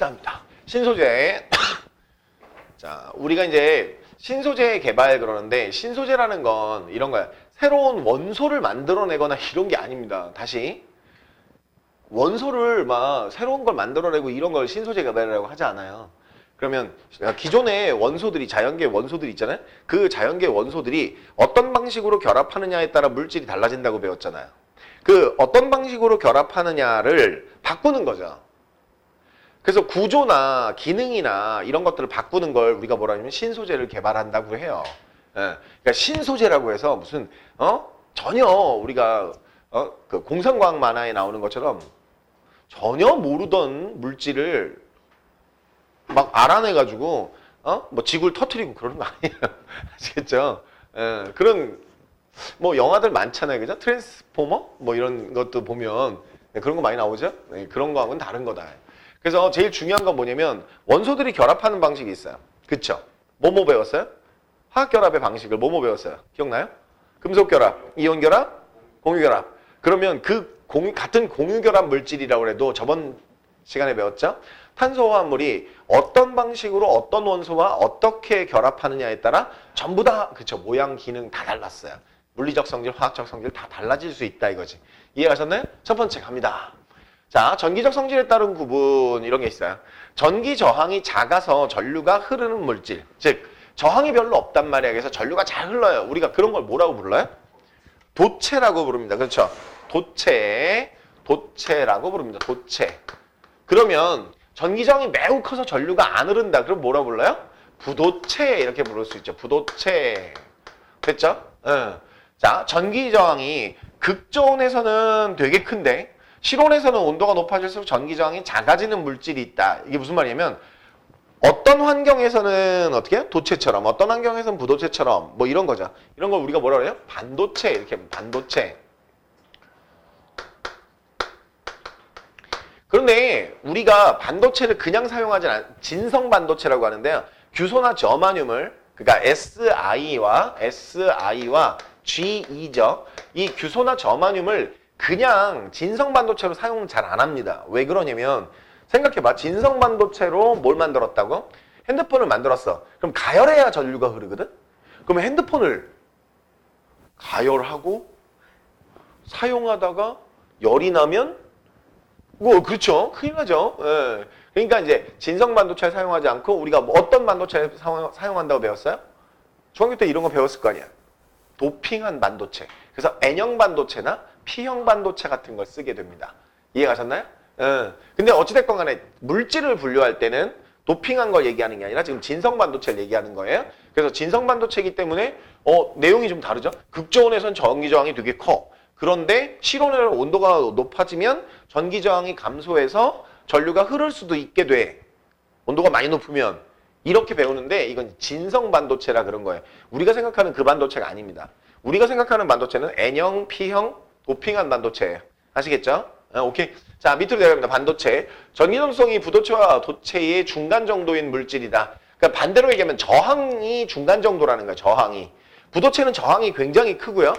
합니다. 신소재. 자, 우리가 이제 신소재 개발 그러는데 신소재라는 건 이런 거야. 새로운 원소를 만들어내거나 이런 게 아닙니다. 다시. 원소를 막 새로운 걸 만들어내고 이런 걸 신소재 개발이라고 하지 않아요. 그러면 기존의 원소들이 자연계 원소들이 있잖아요. 그 자연계 원소들이 어떤 방식으로 결합하느냐에 따라 물질이 달라진다고 배웠잖아요. 그 어떤 방식으로 결합하느냐를 바꾸는 거죠. 그래서 구조나 기능이나 이런 것들을 바꾸는 걸 우리가 뭐라 하냐면 신소재를 개발한다고 해요. 예. 그러니까 신소재라고 해서 무슨 전혀 우리가 그 공상과학 만화에 나오는 것처럼 전혀 모르던 물질을 막 알아내가지고 뭐 지구를 터뜨리고 그러는 거 아니에요. 아시겠죠? 예, 그런 뭐 영화들 많잖아요, 그죠? 트랜스포머 뭐 이런 것도 보면 그런 거 많이 나오죠. 예, 그런 거하고는 다른 거다. 그래서 제일 중요한 건 뭐냐면 원소들이 결합하는 방식이 있어요. 그쵸? 뭐뭐 배웠어요? 화학 결합의 방식을 뭐뭐 배웠어요? 기억나요? 금속 결합, 이온 결합, 공유 결합. 그러면 그 같은 공유 결합 물질이라고 해도 저번 시간에 배웠죠? 탄소화합물이 어떤 방식으로 어떤 원소와 어떻게 결합하느냐에 따라 전부 다 그쵸 모양 기능 다 달랐어요. 물리적 성질, 화학적 성질 다 달라질 수 있다 이거지. 이해하셨나요? 첫 번째 갑니다. 자, 전기적 성질에 따른 구분 이런 게 있어요. 전기 저항이 작아서 전류가 흐르는 물질. 즉 저항이 별로 없단 말이야. 그래서 전류가 잘 흘러요. 우리가 그런 걸 뭐라고 불러요? 도체라고 부릅니다. 그렇죠? 도체라고 부릅니다. 도체. 그러면 전기 저항이 매우 커서 전류가 안 흐른다. 그럼 뭐라고 불러요? 부도체 이렇게 부를 수 있죠. 부도체. 됐죠? 자, 전기 저항이 극저온에서는 되게 큰데 실온에서는 온도가 높아질수록 전기 저항이 작아지는 물질이 있다. 이게 무슨 말이냐면 어떤 환경에서는 어떻게 해요? 도체처럼, 어떤 환경에서는 부도체처럼 뭐 이런 거죠. 이런 걸 우리가 뭐라 그래요? 반도체 이렇게 반도체. 그런데 우리가 반도체를 그냥 사용하지 않아요. 진성 반도체라고 하는데요. 규소나 저마늄을 그러니까 Si와 Ge2죠. 이 규소나 저마늄을 그냥 진성 반도체로 사용 잘 안 합니다. 왜 그러냐면 생각해봐. 진성 반도체로 뭘 만들었다고? 핸드폰을 만들었어. 그럼 가열해야 전류가 흐르거든? 그러면 핸드폰을 가열하고 사용하다가 열이 나면 뭐 그렇죠. 큰일 나죠. 예. 그러니까 이제 진성 반도체를 사용하지 않고 우리가 뭐 어떤 반도체를 사용한다고 배웠어요? 중학교 때 이런 거 배웠을 거 아니야. 도핑한 반도체. 그래서 N형 반도체나 P형 반도체 같은 걸 쓰게 됩니다. 이해가셨나요? 예. 근데 어찌됐건 간에 물질을 분류할 때는 도핑한 걸 얘기하는 게 아니라 지금 진성 반도체를 얘기하는 거예요. 그래서 진성 반도체이기 때문에 내용이 좀 다르죠. 극저온에선 전기 저항이 되게 커. 그런데 실온에는 온도가 높아지면 전기 저항이 감소해서 전류가 흐를 수도 있게 돼. 온도가 많이 높으면. 이렇게 배우는데 이건 진성 반도체라 그런 거예요. 우리가 생각하는 그 반도체가 아닙니다. 우리가 생각하는 반도체는 N형, P형, 도핑한 반도체예요. 아시겠죠? 오케이. 자, 밑으로 내려갑니다. 반도체. 전기전성이 부도체와 도체의 중간 정도인 물질이다. 그러니까 반대로 얘기하면 저항이 중간 정도라는 거예요. 저항이. 부도체는 저항이 굉장히 크고요.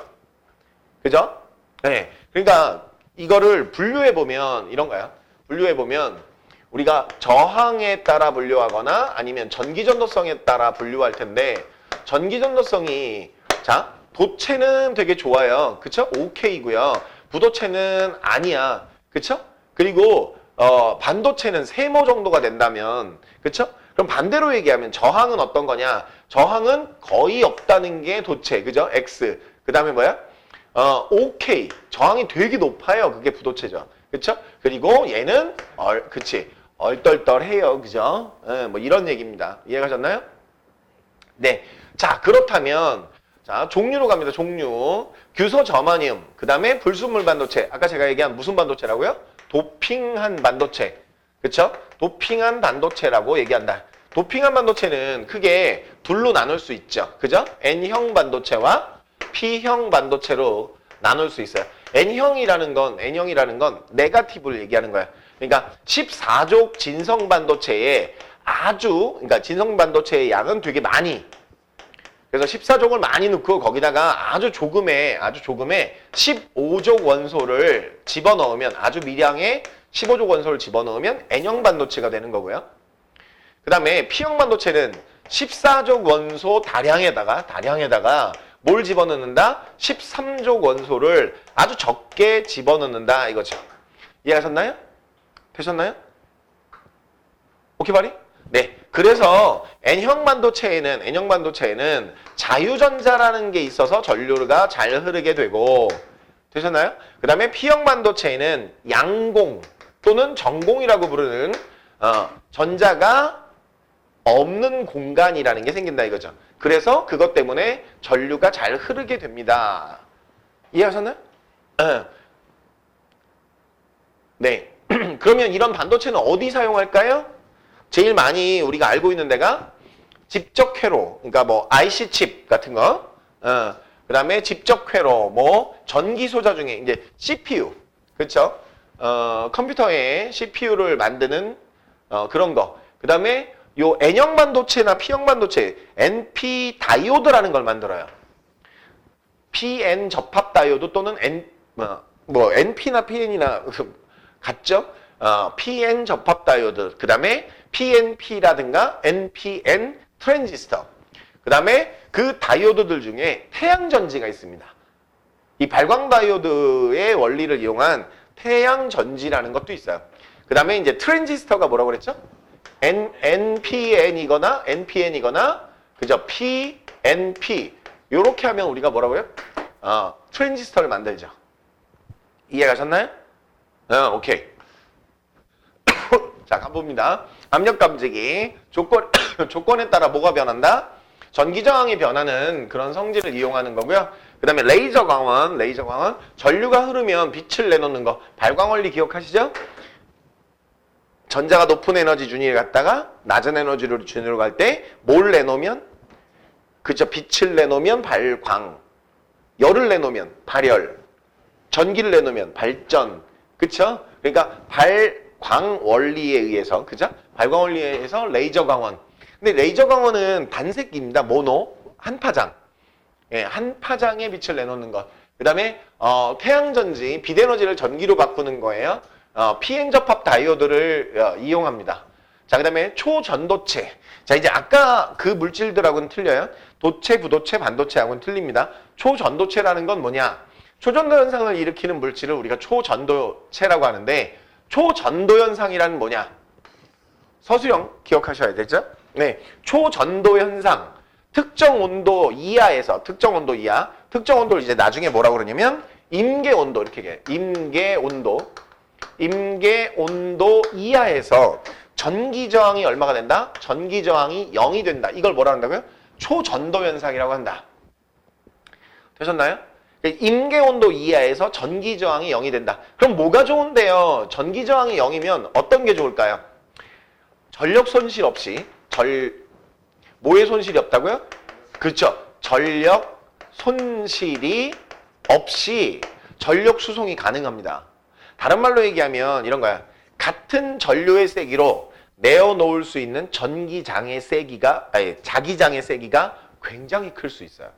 그죠? 네. 그러니까 이거를 분류해보면 이런 거야. 분류해보면 우리가 저항에 따라 분류하거나 아니면 전기전도성에 따라 분류할 텐데 전기전도성이 자 도체는 되게 좋아요. 그쵸? OK고요. 부도체는 아니야. 그쵸? 그리고 반도체는 세모 정도가 된다면 그쵸? 그럼 반대로 얘기하면 저항은 어떤 거냐? 저항은 거의 없다는 게 도체. 그죠? X. 그 다음에 뭐야? OK. 저항이 되게 높아요. 그게 부도체죠. 그쵸? 그리고 얘는 그치. 얼떨떨해요. 그죠? 뭐 이런 얘기입니다. 이해가셨나요? 네. 자, 그렇다면 자, 종류로 갑니다. 종류. 규소 저마늄. 그 다음에 불순물 반도체. 아까 제가 얘기한 무슨 반도체라고요? 도핑한 반도체. 그쵸? 도핑한 반도체라고 얘기한다. 도핑한 반도체는 크게 둘로 나눌 수 있죠. 그죠? N형 반도체와 P형 반도체로 나눌 수 있어요. N형이라는 건 네거티브를 얘기하는 거야. 그러니까 14족 진성 반도체에 그러니까 진성 반도체의 양은 되게 많이. 그래서 14족을 많이 넣고 거기다가 아주 조금의 15족 원소를 집어넣으면 아주 미량의 15족 원소를 집어넣으면 N형 반도체가 되는 거고요. 그 다음에 P형 반도체는 14족 원소 다량에다가 뭘 집어넣는다? 13족 원소를 아주 적게 집어넣는다 이거죠. 이해하셨나요? 되셨나요? 오케이 바리? 네. 그래서 N형 반도체에는 자유전자라는 게 있어서 전류가 잘 흐르게 되고, 되셨나요? 그 다음에 P형 반도체에는 양공 또는 전공이라고 부르는 전자가 없는 공간이라는 게 생긴다 이거죠. 그래서 그것 때문에 전류가 잘 흐르게 됩니다. 이해하셨나요? 네. 그러면 이런 반도체는 어디 사용할까요? 제일 많이 우리가 알고 있는 데가 직접 회로, 그러니까 뭐 IC 칩 같은 거, 그 다음에 직접 회로, 뭐 전기 소자 중에 이제 CPU, 그렇죠? 컴퓨터에 CPU를 만드는 그런 거. 그 다음에 요 N형 반도체나 P형 반도체, NP 다이오드라는 걸 만들어요. PN 접합 다이오드 또는 NP나 PN이나 같죠? PN 접합 다이오드, 그 다음에 PNP라든가 NPN 트랜지스터, 그 다음에 그 다이오드들 중에 태양전지가 있습니다. 이 발광 다이오드의 원리를 이용한 태양전지라는 것도 있어요. 그 다음에 이제 트랜지스터가 뭐라고 그랬죠? NPN이거나 그죠? PNP 요렇게 하면 우리가 뭐라고요? 트랜지스터를 만들죠. 이해가셨나요? 오케이. 자, 가봅니다. 압력 감지기. 조건에 따라 뭐가 변한다? 전기 저항이 변하는 그런 성질을 이용하는 거고요. 그 다음에 레이저 광원. 전류가 흐르면 빛을 내놓는 거. 발광 원리 기억하시죠? 전자가 높은 에너지 준위를 갖다가 낮은 에너지를 준위로 갈 때 뭘 내놓으면? 그죠? 빛을 내놓으면 발광. 열을 내놓으면 발열. 전기를 내놓으면 발전. 그쵸? 그러니까 발광 원리에 의해서, 그죠? 발광 원리에 의해서 레이저 광원. 근데 레이저 광원은 단색입니다. 모노. 한 파장. 예, 한 파장의 빛을 내놓는 것. 그 다음에 태양전지, 빛에너지를 전기로 바꾸는 거예요. PN 접합 다이오드를 이용합니다. 자, 그 다음에 초전도체. 자, 이제 아까 그 물질들하고는 틀려요. 도체, 부도체, 반도체하고는 틀립니다. 초전도체라는 건 뭐냐? 초전도 현상을 일으키는 물질을 우리가 초전도체라고 하는데, 초전도 현상이란 뭐냐? 서술형 기억하셔야 되죠? 네, 초전도 현상. 특정 온도 이하에서, 특정 온도를 이제 나중에 뭐라고 그러냐면 임계 온도 이렇게 얘기해요. 임계 온도 이하에서 전기 저항이 얼마가 된다? 전기 저항이 0이 된다. 이걸 뭐라 한다고요? 초전도 현상이라고 한다. 되셨나요? 임계 온도 이하에서 전기 저항이 0이 된다. 그럼 뭐가 좋은데요? 전기 저항이 0이면 어떤 게 좋을까요? 전력 손실 없이 뭐의 손실이 없다고요? 그렇죠. 전력 손실이 없이 전력 수송이 가능합니다. 다른 말로 얘기하면 이런 거야. 같은 전류의 세기로 내어놓을 수 있는 자기장의 세기가 굉장히 클 수 있어요.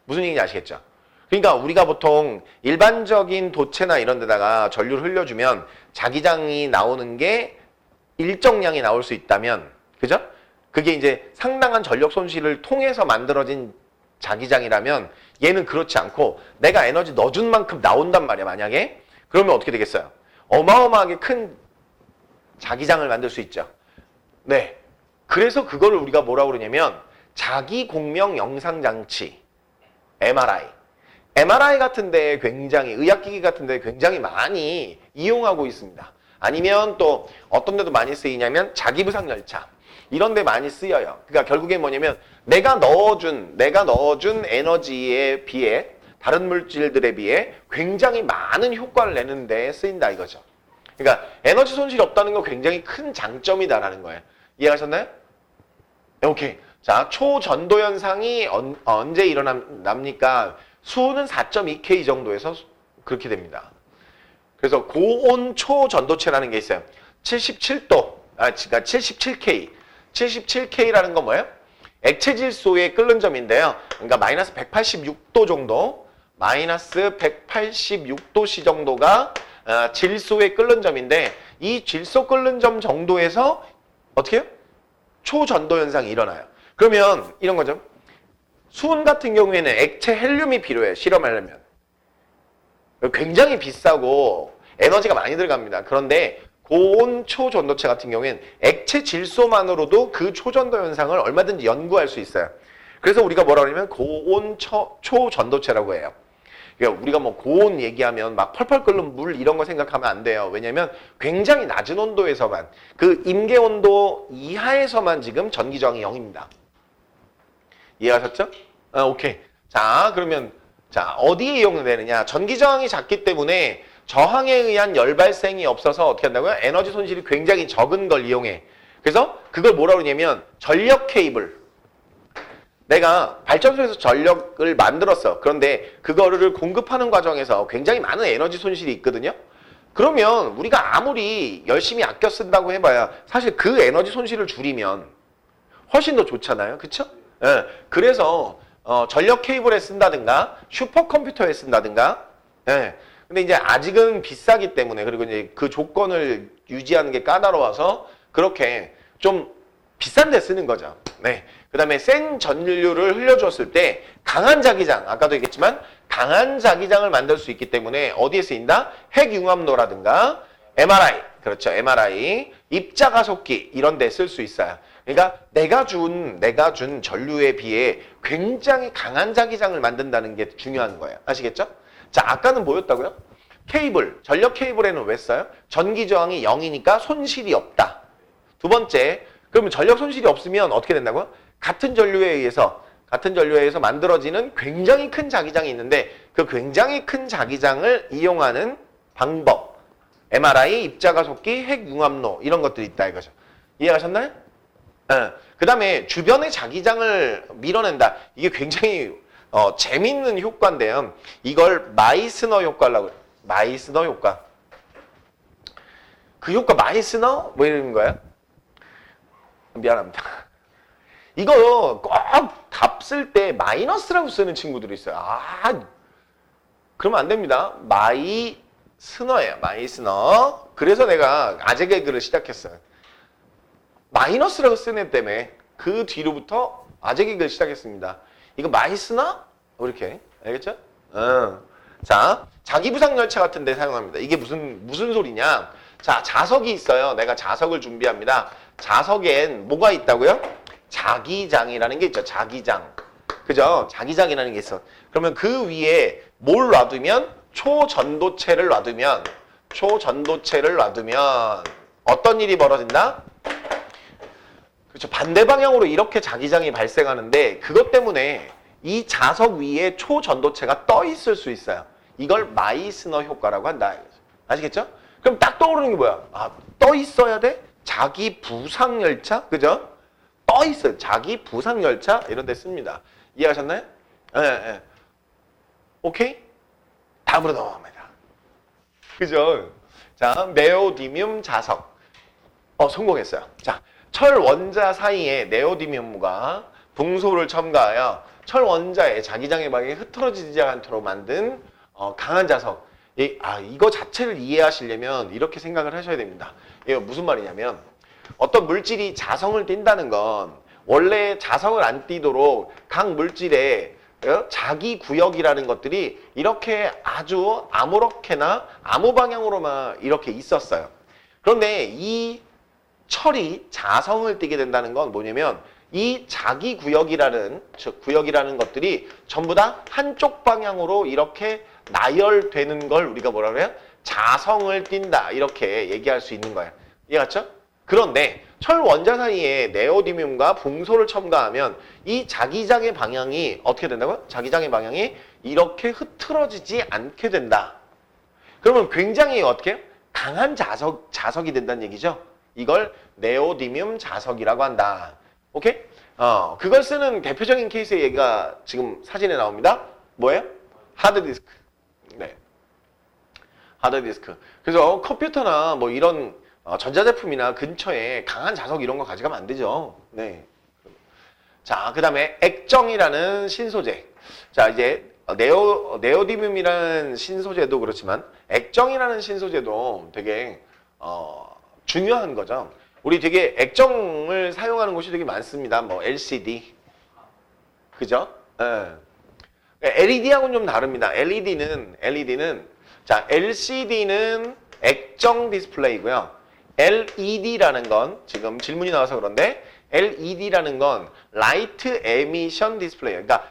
무슨 얘기인지 아시겠죠? 그러니까 우리가 보통 일반적인 도체나 이런 데다가 전류를 흘려주면 자기장이 나오는 게 일정량이 나올 수 있다면, 그죠? 그게 이제 상당한 전력 손실을 통해서 만들어진 자기장이라면 얘는 그렇지 않고 내가 에너지 넣어준 만큼 나온단 말이야, 만약에. 그러면 어떻게 되겠어요? 어마어마하게 큰 자기장을 만들 수 있죠. 네. 그래서 그거를 우리가 뭐라고 그러냐면 자기 공명 영상 장치, MRI 같은 데 굉장히, 의학기기 같은 데 굉장히 많이 이용하고 있습니다. 아니면 또 어떤 데도 많이 쓰이냐면 자기부상열차. 이런 데 많이 쓰여요. 그러니까 결국엔 뭐냐면 내가 넣어준 에너지에 비해, 다른 물질들에 비해 굉장히 많은 효과를 내는 데 쓰인다 이거죠. 그러니까 에너지 손실이 없다는 건 굉장히 큰 장점이다라는 거예요. 이해하셨나요? 오케이. 자, 초전도 현상이 언제 일어납니까? 수는 4.2K 정도에서 그렇게 됩니다. 그래서 고온 초전도체라는 게 있어요. 77도, 그러니까 77K. 77K라는 건 뭐예요? 액체 질소의 끓는 점인데요. 그러니까 마이너스 186도 정도, 마이너스 186도씨 정도가 질소의 끓는 점인데 이 질소 끓는 점 정도에서 어떻게 해요? 초전도 현상이 일어나요. 그러면 이런 거죠. 수은 같은 경우에는 액체 헬륨이 필요해. 실험하려면. 굉장히 비싸고 에너지가 많이 들어갑니다. 그런데 고온 초전도체 같은 경우에는 액체 질소만으로도 그 초전도 현상을 얼마든지 연구할 수 있어요. 그래서 우리가 뭐라고 하냐면 고온 초전도체라고 해요. 그러니까 우리가 뭐 고온 얘기하면 막 펄펄 끓는 물 이런 거 생각하면 안 돼요. 왜냐면 굉장히 낮은 온도에서만 그 임계 온도 이하에서만 지금 전기 저항이 0입니다. 이해하셨죠? 오케이. 자, 그러면 자, 어디에 이용되느냐? 전기 저항이 작기 때문에 저항에 의한 열 발생이 없어서 어떻게 한다고요? 에너지 손실이 굉장히 적은 걸 이용해. 그래서 그걸 뭐라고 그러냐면 전력 케이블. 내가 발전소에서 전력을 만들었어. 그런데 그거를 공급하는 과정에서 굉장히 많은 에너지 손실이 있거든요. 그러면 우리가 아무리 열심히 아껴 쓴다고 해봐야 사실 그 에너지 손실을 줄이면 훨씬 더 좋잖아요. 그쵸? 예. 그래서 전력 케이블에 쓴다든가 슈퍼컴퓨터에 쓴다든가 예. 근데 이제 아직은 비싸기 때문에 그리고 이제 그 조건을 유지하는 게 까다로워서 그렇게 좀 비싼 데 쓰는 거죠. 네. 그 다음에 센 전류를 흘려줬을 때 강한 자기장, 아까도 얘기했지만 강한 자기장을 만들 수 있기 때문에 어디에 쓰인다? 핵융합로라든가 MRI, 그렇죠. MRI, 입자가속기 이런 데 쓸 수 있어요. 그러니까 내가 준 전류에 비해 굉장히 강한 자기장을 만든다는 게 중요한 거예요. 아시겠죠? 자, 아까는 뭐였다고요? 케이블, 전력 케이블에는 왜 써요? 전기 저항이 0이니까 손실이 없다. 두 번째, 그러면 전력 손실이 없으면 어떻게 된다고요? 같은 전류에 의해서 만들어지는 굉장히 큰 자기장이 있는데 그 굉장히 큰 자기장을 이용하는 방법. MRI, 입자가속기, 핵융합로 이런 것들이 있다 이거죠. 이해하셨나요? 그 다음에 주변의 자기장을 밀어낸다. 이게 굉장히 재밌는 효과인데요. 이걸 마이스너 효과라고 해요. 마이스너 효과. 그 효과 마이스너? 뭐 이러는 거예요? 미안합니다. 이거 꼭 답 쓸 때 마이너스라고 쓰는 친구들이 있어요. 그러면 안 됩니다. 마이스너예요. 마이스너. 그래서 내가 아재 개그를 시작했어요. 마이너스라고 쓰는 애 때문에 그 뒤로부터 아재 개그를 시작했습니다. 이거 마이스너? 이렇게. 알겠죠? 자, 자기부상열차 같은 데 사용합니다. 이게 무슨 소리냐? 자, 자석이 있어요. 내가 자석을 준비합니다. 자석엔 뭐가 있다고요? 자기장이라는 게 있죠. 자기장. 그죠? 자기장이라는 게 있어. 그러면 그 위에 뭘 놔두면? 초전도체를 놔두면 어떤 일이 벌어진다? 그렇죠. 반대 방향으로 이렇게 자기장이 발생하는데 그것 때문에 이 자석 위에 초전도체가 떠 있을 수 있어요. 이걸 마이스너 효과라고 한다. 아시겠죠? 그럼 딱 떠오르는 게 뭐야? 떠 있어야 돼? 자기 부상 열차? 그죠? 떠 있어요. 자기 부상 열차 이런 데 씁니다. 이해하셨나요? 예. 오케이? 다음으로 넘어갑니다. 그죠? 자, 네오디뮴 자석. 성공했어요. 자, 철 원자 사이에 네오디뮴과 붕소를 첨가하여 철 원자의 자기장의 방향이 흐트러지지 않도록 만든 강한 자석. 이거 자체를 이해하시려면 이렇게 생각을 하셔야 됩니다. 이거 무슨 말이냐면 어떤 물질이 자성을 띈다는 건 원래 자성을 안 띠도록 각 물질의 자기 구역이라는 것들이 이렇게 아주 아무렇게나 아무 방향으로만 이렇게 있었어요. 그런데 이 철이 자성을 띠게 된다는 건 뭐냐면 이 자기 구역이라는 것들이 전부 다 한쪽 방향으로 이렇게 나열되는 걸 우리가 뭐라 그래요? 자성을 띈다 이렇게 얘기할 수 있는 거예요. 이해갔죠? 그런데 철 원자 사이에 네오디뮴과 붕소를 첨가하면 이 자기장의 방향이 어떻게 된다고요? 자기장의 방향이 이렇게 흐트러지지 않게 된다. 그러면 굉장히 어떻게 강한 자석이 된다는 얘기죠. 이걸 네오디뮴 자석이라고 한다. 오케이? 그걸 쓰는 대표적인 케이스의 얘기가 지금 사진에 나옵니다. 뭐예요? 하드디스크. 네. 하드디스크. 그래서 컴퓨터나 뭐 이런 전자제품이나 근처에 강한 자석 이런 거 가져가면 안 되죠. 네. 자, 그 다음에 액정이라는 신소재. 자, 이제 네오디뮴이라는 신소재도 그렇지만 액정이라는 신소재도 되게 중요한 거죠. 우리 되게 액정을 사용하는 곳이 되게 많습니다. 뭐 LCD, 그죠? 예. LED하고는 좀 다릅니다. LED는 자, LCD는 액정 디스플레이고요. LED라는 건 지금 질문이 나와서 그런데 LED라는 건 라이트 에미션 디스플레이. 그러니까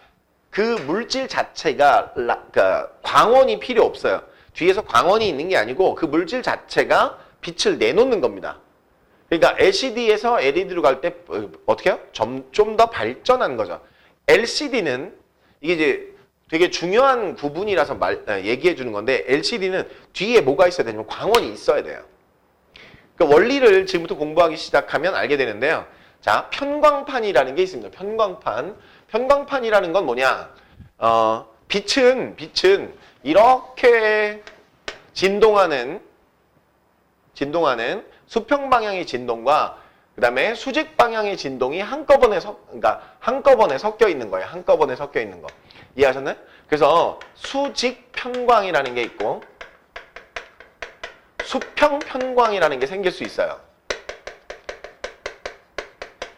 그 물질 자체가 광원이 필요 없어요. 뒤에서 광원이 있는 게 아니고 그 물질 자체가 빛을 내놓는 겁니다. 그러니까 LCD에서 LED로 갈 때 어떻게 해요? 좀 더 발전한 거죠. LCD는 이게 이제 되게 중요한 구분이라서 얘기해 주는 건데 LCD는 뒤에 뭐가 있어야 되냐면 광원이 있어야 돼요. 그러니까 원리를 지금부터 공부하기 시작하면 알게 되는데요. 자, 편광판이라는 게 있습니다. 편광판. 편광판이라는 건 뭐냐? 빛은 이렇게 진동하는 수평 방향의 진동과 그다음에 수직 방향의 진동이 한꺼번에 섞여 있는 거예요. 한꺼번에 섞여 있는 거. 이해하셨나요? 그래서 수직 편광이라는 게 있고 수평 편광이라는 게 생길 수 있어요.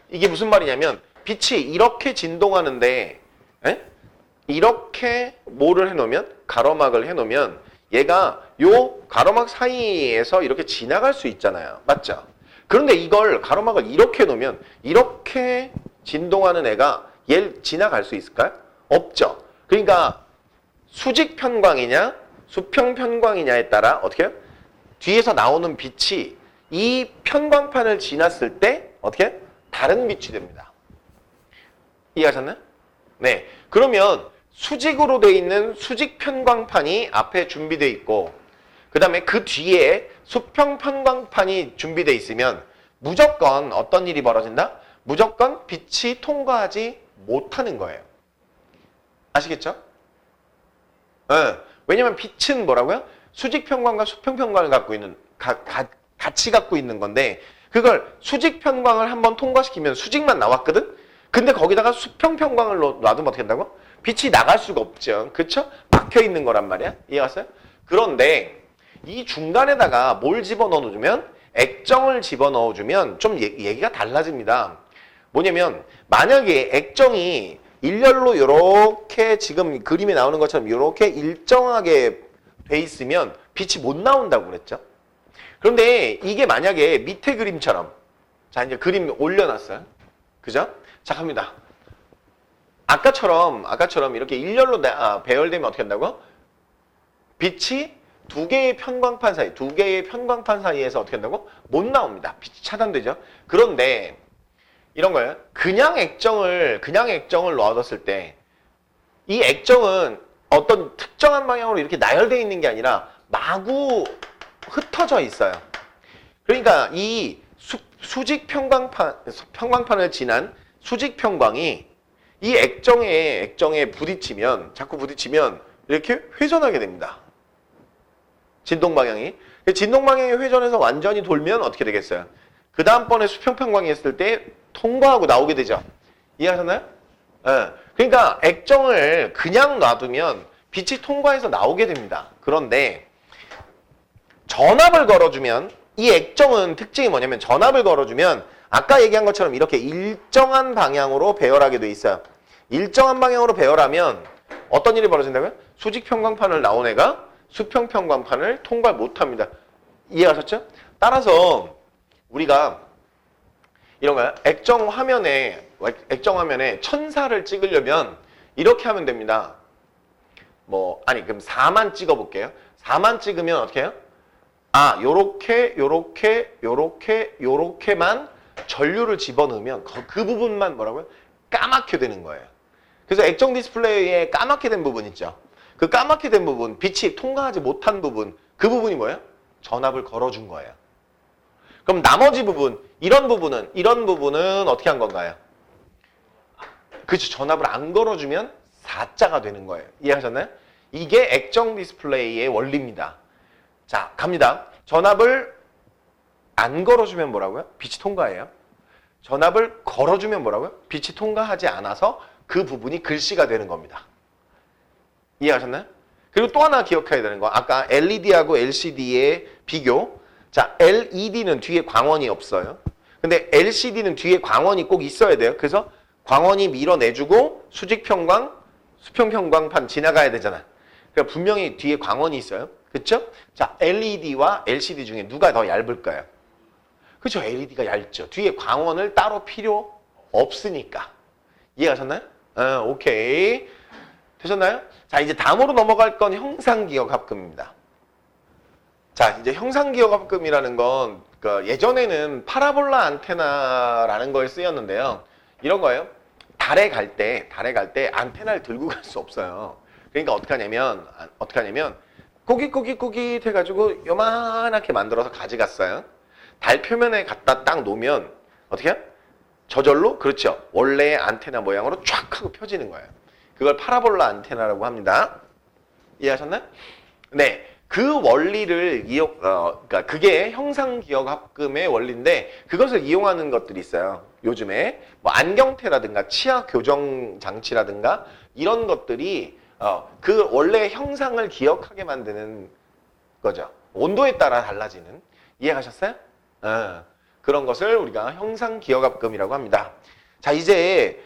이게 무슨 말이냐면 빛이 이렇게 진동하는데 이렇게 뭐를 해놓으면 가로막을 해놓으면 얘가 요 가로막 사이에서 이렇게 지나갈 수 있잖아요. 맞죠? 그런데 이걸 가로막을 이렇게 해놓으면 이렇게 진동하는 애가 얘를 지나갈 수 있을까요? 없죠. 그러니까 수직 편광이냐 수평 편광이냐에 따라 어떻게 해요? 뒤에서 나오는 빛이 이 편광판을 지났을 때 어떻게 해요? 다른 빛이 됩니다. 이해하셨나요? 네. 그러면 수직으로 돼 있는 수직 편광판이 앞에 준비되어 있고 그 다음에 그 뒤에 수평 편광판이 준비되어 있으면 무조건 어떤 일이 벌어진다? 무조건 빛이 통과하지 못하는 거예요. 아시겠죠? 네. 왜냐면 빛은 뭐라고요? 수직 편광과 수평 편광을 갖고 있는 같이 갖고 있는 건데 그걸 수직 편광을 한번 통과시키면 수직만 나왔거든? 근데 거기다가 수평 편광을 놔두면 어떻게 된다고? 빛이 나갈 수가 없죠. 그쵸? 막혀 있는 거란 말이야. 이해갔어요? 그런데 이 중간에다가 뭘 집어넣어주면 액정을 집어넣어주면 좀 얘기가 달라집니다. 뭐냐면 만약에 액정이 일렬로 이렇게 지금 그림에 나오는 것처럼 이렇게 일정하게 돼 있으면 빛이 못 나온다고 그랬죠. 그런데 이게 만약에 밑에 그림처럼 자 이제 그림 올려놨어요. 그죠? 자 갑니다. 아까처럼 이렇게 일렬로 배열되면 어떻게 한다고? 빛이 두 개의 편광판 사이에서 어떻게 한다고? 못 나옵니다. 빛이 차단되죠. 그런데 이런 거예요. 그냥 액정을 놔뒀을 때 이 액정은 어떤 특정한 방향으로 이렇게 나열되어 있는 게 아니라 마구 흩어져 있어요. 그러니까 이 수직 편광판을 지난 수직 편광이 이 액정에 자꾸 부딪히면 이렇게 회전하게 됩니다. 진동 방향이 회전해서 완전히 돌면 어떻게 되겠어요? 그 다음번에 수평 편광이 했을 때 통과하고 나오게 되죠. 이해하셨나요? 네. 그러니까 액정을 그냥 놔두면 빛이 통과해서 나오게 됩니다. 그런데 전압을 걸어주면 이 액정은 특징이 뭐냐면 전압을 걸어주면 아까 얘기한 것처럼 이렇게 일정한 방향으로 배열하게 돼 있어요. 일정한 방향으로 배열하면 어떤 일이 벌어진다고요? 수직 편광판을 나온 애가 수평 편광판을 통과 못합니다. 이해하셨죠? 따라서 우리가 이런 거야. 액정 화면에 천사를 찍으려면 이렇게 하면 됩니다. 그럼 4만 찍어볼게요. 4만 찍으면 어떻게 해요? 요렇게만 전류를 집어넣으면 그 부분만 뭐라고요? 까맣게 되는 거예요. 그래서 액정 디스플레이에 까맣게 된 부분 있죠. 그 까맣게 된 부분, 빛이 통과하지 못한 부분, 그 부분이 뭐예요? 전압을 걸어준 거예요. 그럼 나머지 부분, 이런 부분은 어떻게 한 건가요? 그렇죠. 전압을 안 걸어주면 4자가 되는 거예요. 이해하셨나요? 이게 액정 디스플레이의 원리입니다. 자, 갑니다. 전압을 안 걸어주면 뭐라고요? 빛이 통과해요. 전압을 걸어주면 뭐라고요? 빛이 통과하지 않아서 그 부분이 글씨가 되는 겁니다. 이해하셨나요? 그리고 또 하나 기억해야 되는 거. 아까 LED하고 LCD의 비교. 자, LED는 뒤에 광원이 없어요. 근데 LCD는 뒤에 광원이 꼭 있어야 돼요. 그래서 광원이 밀어내주고 수직평광, 수평평광판 지나가야 되잖아. 그러니까 분명히 뒤에 광원이 있어요. 그렇죠? 자, LED와 LCD 중에 누가 더 얇을까요? 그렇죠. LED가 얇죠. 뒤에 광원을 따로 필요 없으니까. 이해가셨나요? 오케이. 되셨나요? 자, 이제 다음으로 넘어갈 건 형상기억합금입니다. 자, 이제 형상기억합금이라는 건 예전에는 파라볼라 안테나라는 거에 쓰였는데요. 이런 거예요. 달에 갈 때 안테나를 들고 갈 수 없어요. 그러니까 어떻게 하냐면 꾸깃꾸깃 해가지고 요만하게 만들어서 가져갔어요. 달 표면에 갖다 딱 놓으면 어떻게 해요? 저절로 그렇죠. 원래의 안테나 모양으로 쫙 하고 펴지는 거예요. 그걸 파라볼라 안테나라고 합니다. 이해하셨나요? 네. 그 원리를 그러니까 그게 형상기억합금의 원리인데 그것을 이용하는 것들이 있어요. 요즘에 뭐 안경테라든가 치아 교정 장치라든가 이런 것들이 그 원래 형상을 기억하게 만드는 거죠. 온도에 따라 달라지는. 이해가셨어요? 그런 것을 우리가 형상기억합금이라고 합니다. 자, 이제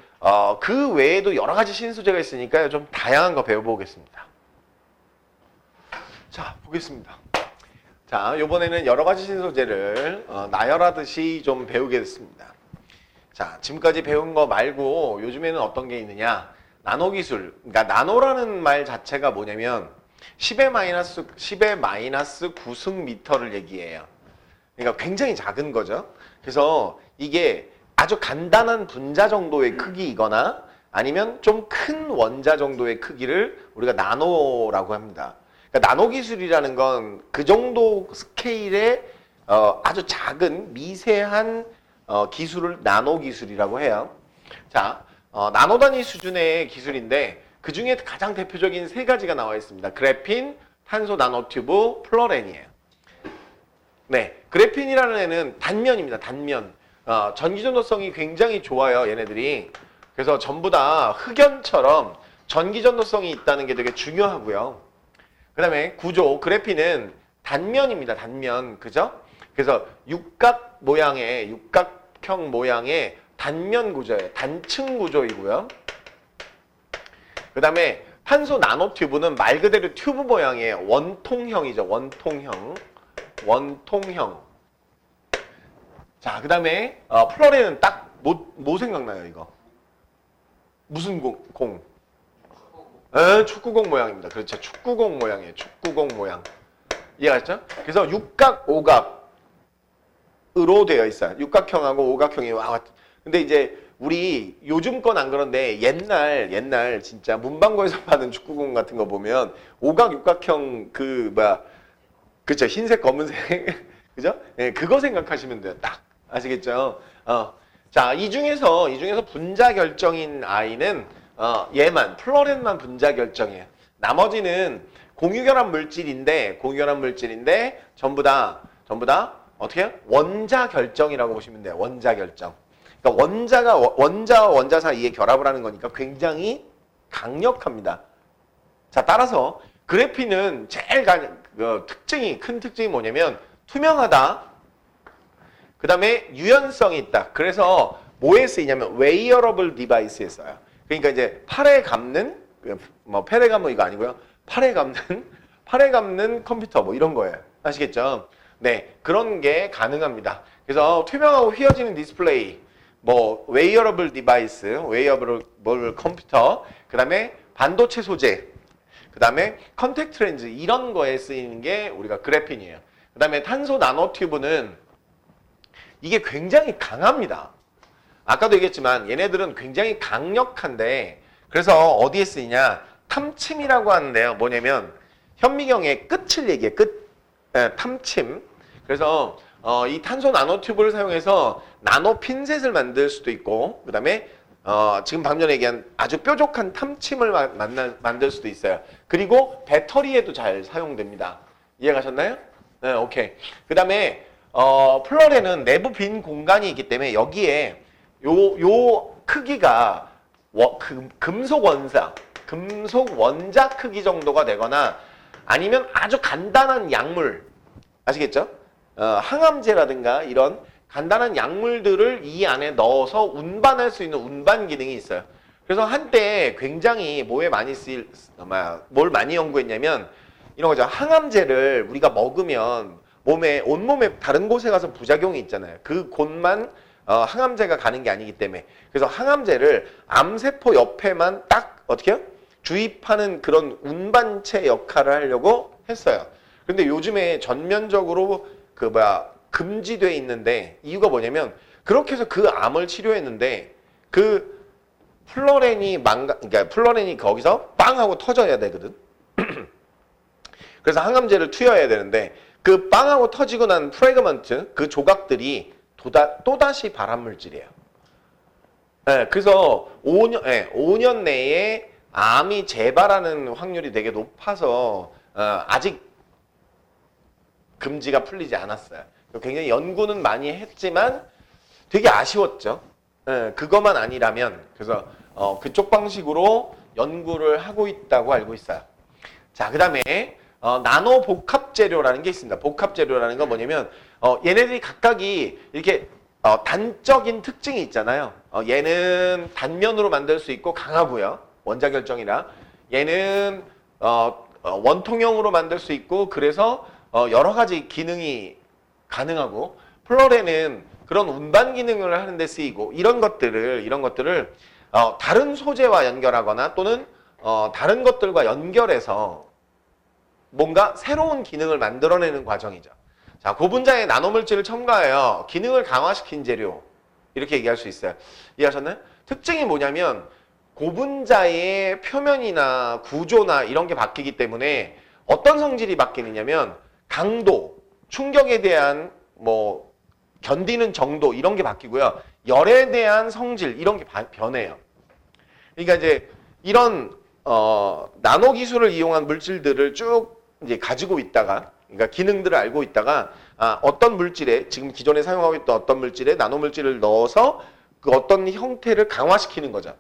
그 외에도 여러 가지 신소재가 있으니까요. 좀 다양한 거 배워보겠습니다. 자, 보겠습니다. 자, 이번에는 여러 가지 신소재를 나열하듯이 좀 배우겠습니다. 자, 지금까지 배운 거 말고 요즘에는 어떤 게 있느냐? 나노기술. 그러니까 나노라는 말 자체가 뭐냐면 10의 마이너스 9승미터를 얘기해요. 그러니까 굉장히 작은 거죠. 그래서 이게 아주 간단한 분자 정도의 크기이거나 아니면 좀 큰 원자 정도의 크기를 우리가 나노라고 합니다. 그러니까 나노기술이라는 건 그 정도 스케일의 아주 작은 미세한 기술을 나노기술이라고 해요. 자, 나노 단위 수준의 기술인데 그 중에 가장 대표적인 세 가지가 나와 있습니다. 그래핀, 탄소 나노튜브, 플로렌이에요. 네, 그래핀이라는 애는 단면입니다. 단면. 전기전도성이 굉장히 좋아요. 얘네들이. 그래서 전부 다 흑연처럼 전기전도성이 있다는 게 되게 중요하고요. 그 다음에 구조, 그래핀은 단면입니다. 단면. 그죠? 그래서 육각형 모양의 단면 구조예요. 단층 구조이고요. 그 다음에 탄소 나노튜브는 말 그대로 튜브 모양이에요. 원통형이죠. 원통형. 자, 그 다음에 플로렌은 딱 뭐 생각나요, 이거? 무슨 공? 축구공 모양입니다. 그렇죠. 축구공 모양이에요. 축구공 모양. 이해가셨죠? 그래서 육각, 오각으로 되어 있어요. 육각형하고 오각형이 근데 이제 우리 요즘 건 안 그런데 옛날 진짜 문방구에서 파는 축구공 같은 거 보면 오각, 육각형 그쵸? 흰색, 검은색. 그죠? 네, 그거 생각하시면 돼요. 딱. 아시겠죠? 자, 이 중에서 분자 결정인 아이는 얘만, 플로렌만 분자 결정이에요. 나머지는 공유결합 물질인데 전부 다 어떻게 해요? 원자 결정이라고 보시면 돼요. 원자 결정. 그러니까 원자와 원자 사이에 결합을 하는 거니까 굉장히 강력합니다. 자, 따라서 그래핀은 제일 큰 특징이 뭐냐면 투명하다. 그 다음에 유연성이 있다. 그래서 뭐에 쓰이냐면 웨이어러블 디바이스에 써요. 그러니까 이제 팔에 감는 팔에 감는 이거 아니고요. 팔에 감는 컴퓨터 뭐 이런 거예요. 아시겠죠? 네, 그런 게 가능합니다. 그래서 투명하고 휘어지는 디스플레이, 웨이어러블 디바이스, 웨이어러블 컴퓨터, 그 다음에 반도체 소재, 그 다음에 컨택트 렌즈 이런 거에 쓰이는 게 우리가 그래핀이에요. 그 다음에 탄소 나노튜브는 이게 굉장히 강합니다. 아까도 얘기했지만 얘네들은 굉장히 강력한데 그래서 어디에 쓰이냐? 탐침이라고 하는데요. 뭐냐면 현미경의 끝을 얘기해. 탐침. 그래서 이 탄소 나노튜브를 사용해서 나노 핀셋을 만들 수도 있고 그 다음에 지금 방금 전에 얘기한 아주 뾰족한 탐침을 만들 수도 있어요. 그리고 배터리에도 잘 사용됩니다. 이해가셨나요? 네, 오케이. 그 다음에 플로렌은 내부 빈 공간이 있기 때문에 여기에 요 크기가 금속 원사, 금속 원자 크기 정도가 되거나 아니면 아주 간단한 약물, 아시겠죠? 항암제라든가 이런 간단한 약물들을 이 안에 넣어서 운반할 수 있는 운반 기능이 있어요. 그래서 한때 굉장히 뭘 많이 연구했냐면 이런 거죠. 항암제를 우리가 먹으면 온몸에 다른 곳에 가서 부작용이 있잖아요. 그 곳만 항암제가 가는 게 아니기 때문에. 그래서 항암제를 암세포 옆에만 딱 어떻게 해요? 주입하는 그런 운반체 역할을 하려고 했어요. 근데 요즘에 전면적으로 금지돼 있는데 이유가 뭐냐면 그렇게 해서 그 암을 치료했는데 그 그러니까 플로렌이 거기서 빵 하고 터져야 되거든. 그래서 항암제를 투여해야 되는데 그 빵하고 터지고 난 프래그먼트, 그 조각들이 또다시 발암물질이에요. 네, 그래서 5년 내에 암이 재발하는 확률이 되게 높아서 아직 금지가 풀리지 않았어요. 굉장히 연구는 많이 했지만 되게 아쉬웠죠. 그것만 아니라면 그래서 그쪽 방식으로 연구를 하고 있다고 알고 있어요. 자, 그 다음에 나노 복합 재료라는 게 있습니다. 복합 재료라는 건 뭐냐면 얘네들이 각각이 이렇게 단적인 특징이 있잖아요. 얘는 단면으로 만들 수 있고 강하고요. 원자 결정이라. 얘는 원통형으로 만들 수 있고 그래서 여러 가지 기능이 가능하고 플로렌은 그런 운반 기능을 하는 데 쓰이고 이런 것들을 다른 소재와 연결하거나 또는 다른 것들과 연결해서 뭔가 새로운 기능을 만들어내는 과정이죠. 자, 고분자의 나노물질을 첨가하여 기능을 강화시킨 재료 이렇게 얘기할 수 있어요. 이해하셨나요? 특징이 뭐냐면 고분자의 표면이나 구조나 이런 게 바뀌기 때문에 어떤 성질이 바뀌느냐면 강도, 충격에 대한 견디는 정도 이런 게 바뀌고요. 열에 대한 성질 이런 게 변해요. 그러니까 이제 이런 나노 기술을 이용한 물질들을 쭉 이제 가지고 있다가 그러니까 기능들을 알고 있다가 어떤 물질에 지금 기존에 사용하고 있던 어떤 물질에 나노 물질을 넣어서 그 어떤 형태를 강화시키는 거죠.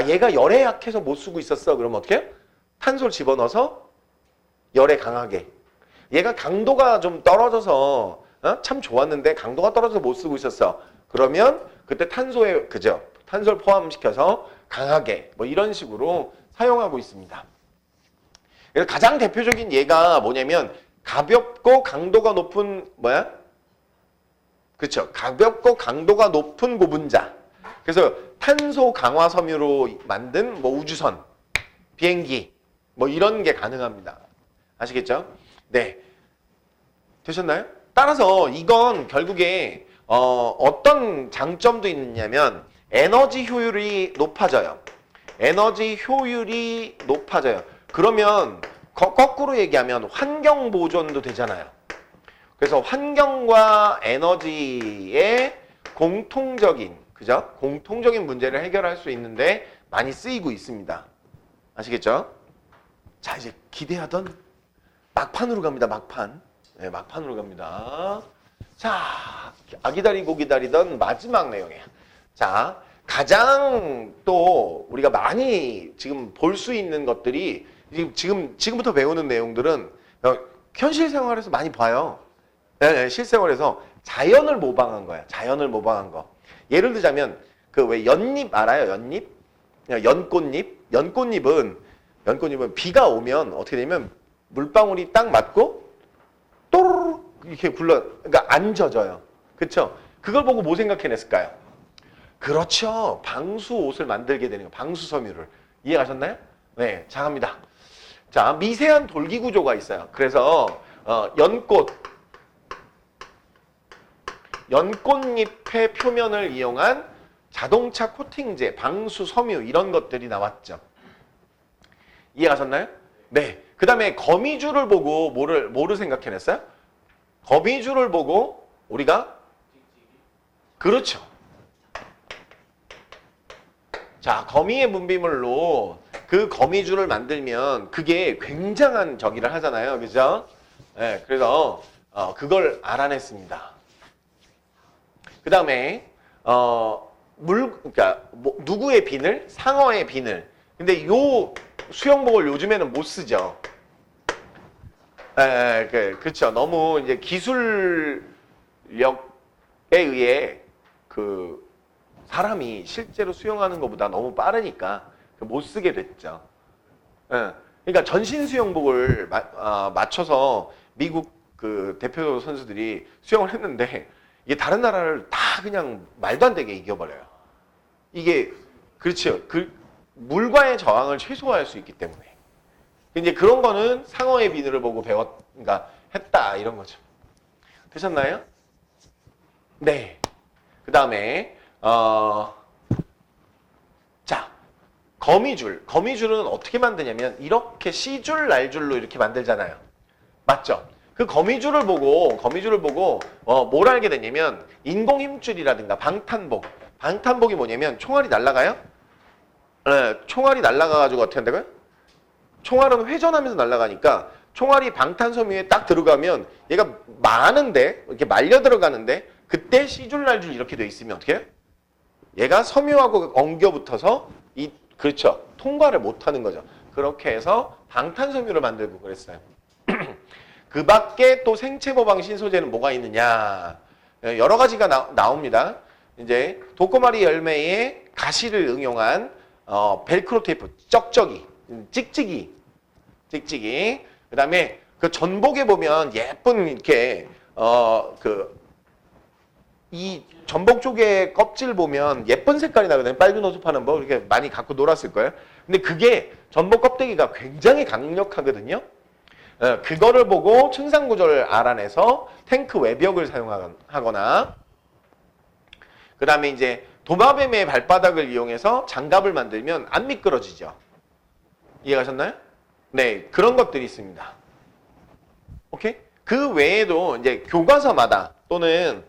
얘가 열에 약해서 못 쓰고 있었어. 그러면 어떻게 해요? 탄소를 집어넣어서 열에 강하게. 얘가 강도가 좀 떨어져서 참 좋았는데 강도가 떨어져서 못 쓰고 있었어. 그러면 그때 탄소를 포함시켜서 강하게 이런 식으로 사용하고 있습니다. 그래서 가장 대표적인 예가 뭐냐면 가볍고 강도가 높은 그렇죠. 가볍고 강도가 높은 고분자. 그래서 탄소 강화 섬유로 만든 우주선, 비행기 이런 게 가능합니다. 아시겠죠? 네. 되셨나요? 따라서 이건 결국에 어떤 장점도 있냐면 에너지 효율이 높아져요. 에너지 효율이 높아져요. 그러면 거꾸로 얘기하면 환경 보존도 되잖아요. 그래서 환경과 에너지의 공통적인 문제를 해결할 수 있는데 많이 쓰이고 있습니다. 아시겠죠? 자, 이제 기대하던 막판으로 갑니다. 막판. 네, 막판으로 갑니다. 자, 기다리던 마지막 내용이에요. 자, 가장 또 우리가 많이 지금 볼 수 있는 것들이 지금부터 배우는 내용들은 현실 생활에서 많이 봐요. 네, 실생활에서 자연을 모방한 거야. 자연을 모방한 거. 예를 들자면 왜 연잎 알아요? 연잎? 연꽃잎은 비가 오면 어떻게 되냐면 물방울이 딱 맞고 또르르 이렇게 그러니까 안 젖어요. 그렇죠? 그걸 보고 뭐 생각해냈을까요? 그렇죠. 방수 옷을 만들게 되는 거예요. 방수 섬유를. 이해가셨나요? 네, 자, 갑니다. 자, 미세한 돌기 구조가 있어요. 그래서 연꽃잎의 표면을 이용한 자동차 코팅제, 방수 섬유 이런 것들이 나왔죠. 이해가셨나요? 네. 그 다음에 거미줄을 보고 뭐를 생각해냈어요? 거미줄을 보고 우리가 그렇죠. 자, 거미의 분비물로 그 거미줄을 만들면 그게 굉장한 저기를 하잖아요. 그죠? 네, 그래서 그걸 알아냈습니다. 그 다음에 그러니까 누구의 비늘? 상어의 비늘. 근데 요 수영복을 요즘에는 못 쓰죠. 그렇죠. 너무 이제 기술력에 의해 그 사람이 실제로 수영하는 것보다 너무 빠르니까 못 쓰게 됐죠. 예. 그러니까 전신 수영복을 맞춰서 미국 그 대표 선수들이 수영을 했는데 이게 다른 나라를 다 그냥 말도 안 되게 이겨버려요. 이게 그렇죠. 그 물과의 저항을 최소화할 수 있기 때문에. 이제 그런 거는 상어의 비늘을 보고 그러니까 했다 이런 거죠. 되셨나요? 네. 그 다음에 자 거미줄. 거미줄은 어떻게 만드냐면 이렇게 C줄, 날줄로 이렇게 만들잖아요. 맞죠? 그 거미줄을 보고 뭘 알게 됐냐면 인공 힘줄이라든가 방탄복. 방탄복이 뭐냐면 총알이 날아가요? 네, 총알이 날아가가지고 어떻게 한다고요? 총알은 회전하면서 날아가니까 총알이 방탄섬 위에 딱 들어가면 얘가 많은데 이렇게 말려 들어가는데 그때 C줄 날줄 이렇게 돼 있으면 어떻게 해요? 얘가 섬유하고 엉겨 붙어서 그렇죠. 통과를 못 하는 거죠. 그렇게 해서 방탄섬유를 만들고 그랬어요. 그 밖에 또 생체보방 신소재는 뭐가 있느냐? 여러 가지가 나옵니다. 이제 도꼬마리 열매에 가시를 응용한 벨크로 테이프, 쩍쩍이, 찍찍이. 그다음에 그 전복에 보면 예쁜 이렇게 이 전복 쪽에 껍질 보면 예쁜 색깔이 나거든요. 빨간 옷을 파는 법 이렇게 많이 갖고 놀았을 거예요. 근데 그게 전복 껍데기가 굉장히 강력하거든요. 그거를 보고 층상 구조를 알아내서 탱크 외벽을 사용하거나 그 다음에 이제 도마뱀의 발바닥을 이용해서 장갑을 만들면 안 미끄러지죠. 이해가셨나요? 네, 그런 것들이 있습니다. 오케이? 그 외에도 이제 교과서마다 또는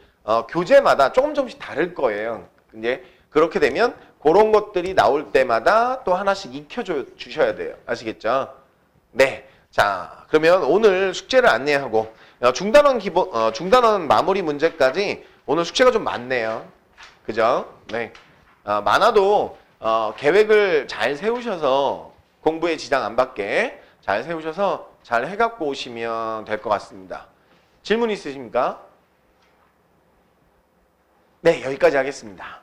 교재마다 조금씩 다를 거예요. 이제 그렇게 되면 그런 것들이 나올 때마다 또 하나씩 익혀주셔야 돼요. 아시겠죠? 네. 자, 그러면 오늘 숙제를 안내하고 중단원 마무리 문제까지 오늘 숙제가 좀 많네요. 그죠? 네. 많아도 계획을 잘 세우셔서 공부에 지장 안 받게 잘 세우셔서 잘 해갖고 오시면 될 것 같습니다. 질문 있으십니까? 네, 여기까지 하겠습니다.